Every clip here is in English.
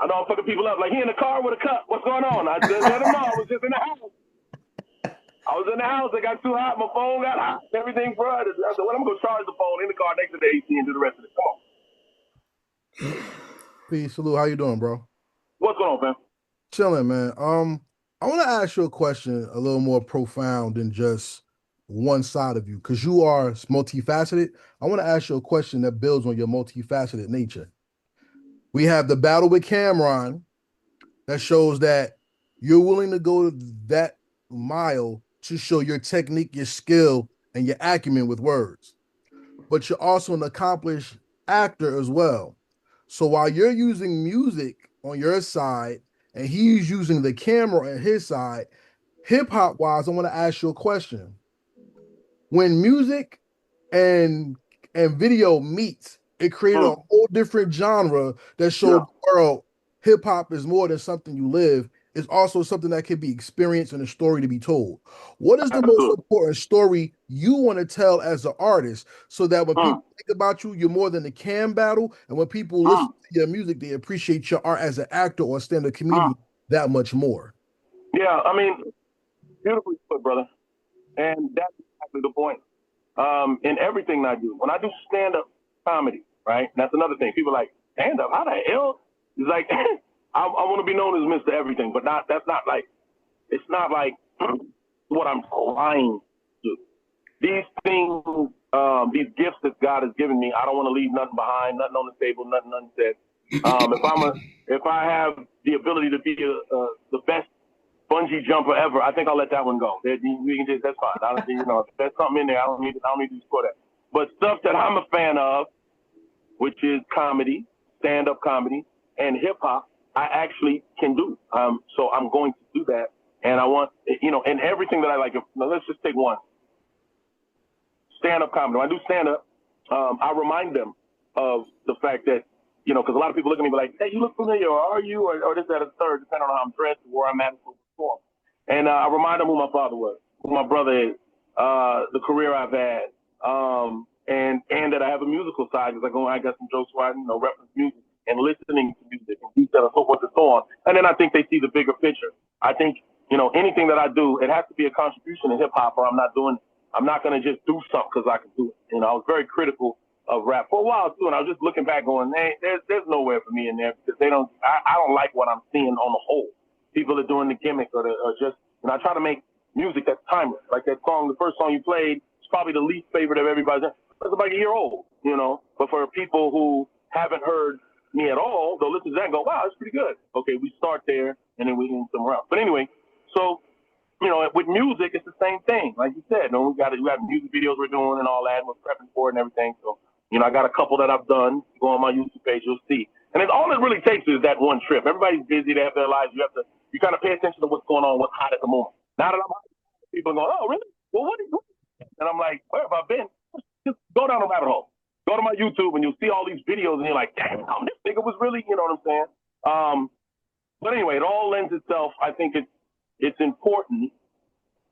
I know I'm fucking people up. Like, he in the car with a cup. What's going on? I just let him know. I was just in the house. I was in the house. It got too hot. My phone got hot. Everything fried. I said, well, I'm going to charge the phone in the car next to the AC and do the rest of it. Come on. Peace, salute. How you doing, bro? What's going on, fam? Chilling, man. I want to ask you a question a little more profound than just one side of you, because you are multifaceted. I want to ask you a question that builds on your multifaceted nature. We have the battle with Camron that shows that you're willing to go that mile to show your technique, your skill, and your acumen with words. But you're also an accomplished actor as well. So while you're using music on your side and he's using the camera on his side, hip-hop wise, I want to ask you a question. When music and video meets, it created a whole different genre that showed the world hip-hop is more than something you live. It's also something that can be experienced and a story to be told. What is the most important story you want to tell as an artist, so that when people think about you, you're more than the cam battle, and when people listen to your music, they appreciate your art as an actor or a stand-up comedian that much more? Yeah, I mean, beautifully put, brother. And that's exactly the point. In everything I do, when I do stand-up comedy, right? That's another thing. People are like, stand-up? How the hell? It's like, I want to be known as Mr. Everything, but it's not like what I'm trying to do. These things, these gifts that God has given me, I don't want to leave nothing behind, nothing on the table, nothing unsaid. If I have the ability to be the best bungee jumper ever, I think I'll let that one go. We can just, that's fine. I don't think, if there's something in there, I don't need to explore that. But stuff that I'm a fan of, which is comedy, stand-up comedy, and hip-hop, I actually can do. So I'm going to do that. And I want, and everything that I like. Let's just take one. Stand-up comedy. When I do stand-up, I remind them of the fact that, because a lot of people look at me like, hey, you look familiar, or are you, or this, that, or the third, depending on how I'm dressed, or where I'm at to perform. And I remind them who my father was, who my brother is, the career I've had, and that I have a musical side, because I got some jokes writing, reference music, and listening to music, and beats and so forth and so on. And then I think they see the bigger picture. I think, anything that I do, it has to be a contribution to hip-hop, or I'm not going to just do something because I can do it. I was very critical of rap for a while, too, and I was just looking back going, hey, there's nowhere for me in there, because I don't like what I'm seeing on the whole. People are doing the gimmick or just, I try to make music that's timeless. Like that song, the first song you played, it's probably the least favorite of everybody's. It's about a year old, But for people who haven't heard me at all, they'll listen to that and go, wow, that's pretty good. Okay, we start there, and then we end somewhere else. But anyway, so, with music, it's the same thing. Like you said, we got music videos we're doing and all that, and we're prepping for it and everything. So, I got a couple that I've done. Go on my YouTube page, you'll see. And all it really takes is that one trip. Everybody's busy, they have their lives. You kind of pay attention to what's going on, what's hot at the moment. Now that I'm hot, people are going, oh, really? Well, what are you doing? And I'm like, where have I been? Just go down the rabbit hole. Go to my YouTube and you'll see all these videos and you're like, damn, this nigga was really, you know what I'm saying? But anyway, it all lends itself. I think it's important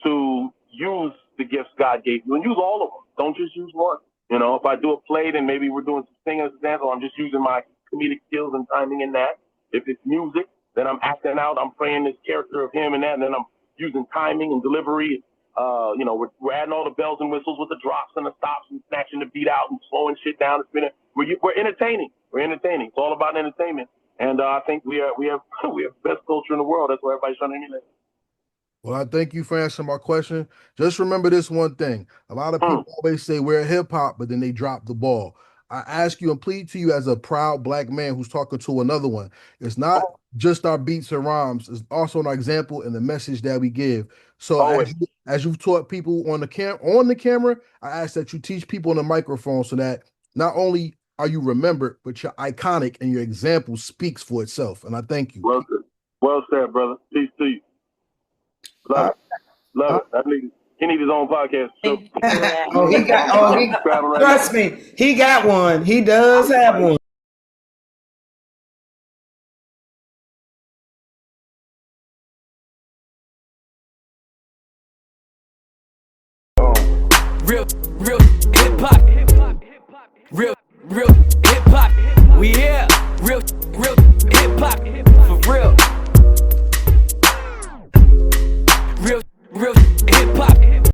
to use the gifts God gave you and use all of them. Don't just use one. If I do a play, then maybe we're doing some singing as a dance, or I'm just using my comedic skills and timing in that. If it's music, then I'm acting out. I'm playing this character of him and that, and then I'm using timing and delivery. We're adding all the bells and whistles with the drops and the stops and snatching the beat out and slowing shit down. We're entertaining. We're entertaining. It's all about entertainment. And I think we have the best culture in the world. That's why everybody's trying to emulate. Well, I thank you for answering my question. Just remember this one thing. A lot of people always say we're hip-hop, but then they drop the ball. I ask you and plead to you as a proud Black man who's talking to another one. It's not just our beats and rhymes. It's also an example and the message that we give. So as you've taught people on the camera, I ask that you teach people on the microphone, so that not only are you remembered, but you're iconic and your example speaks for itself. And I thank you. Well said, brother. Peace to you. Love it. He needs his own podcast. Trust me, he got one. He does have one. Real hip-hop. Real hip-hop. We here. Real hip-hop.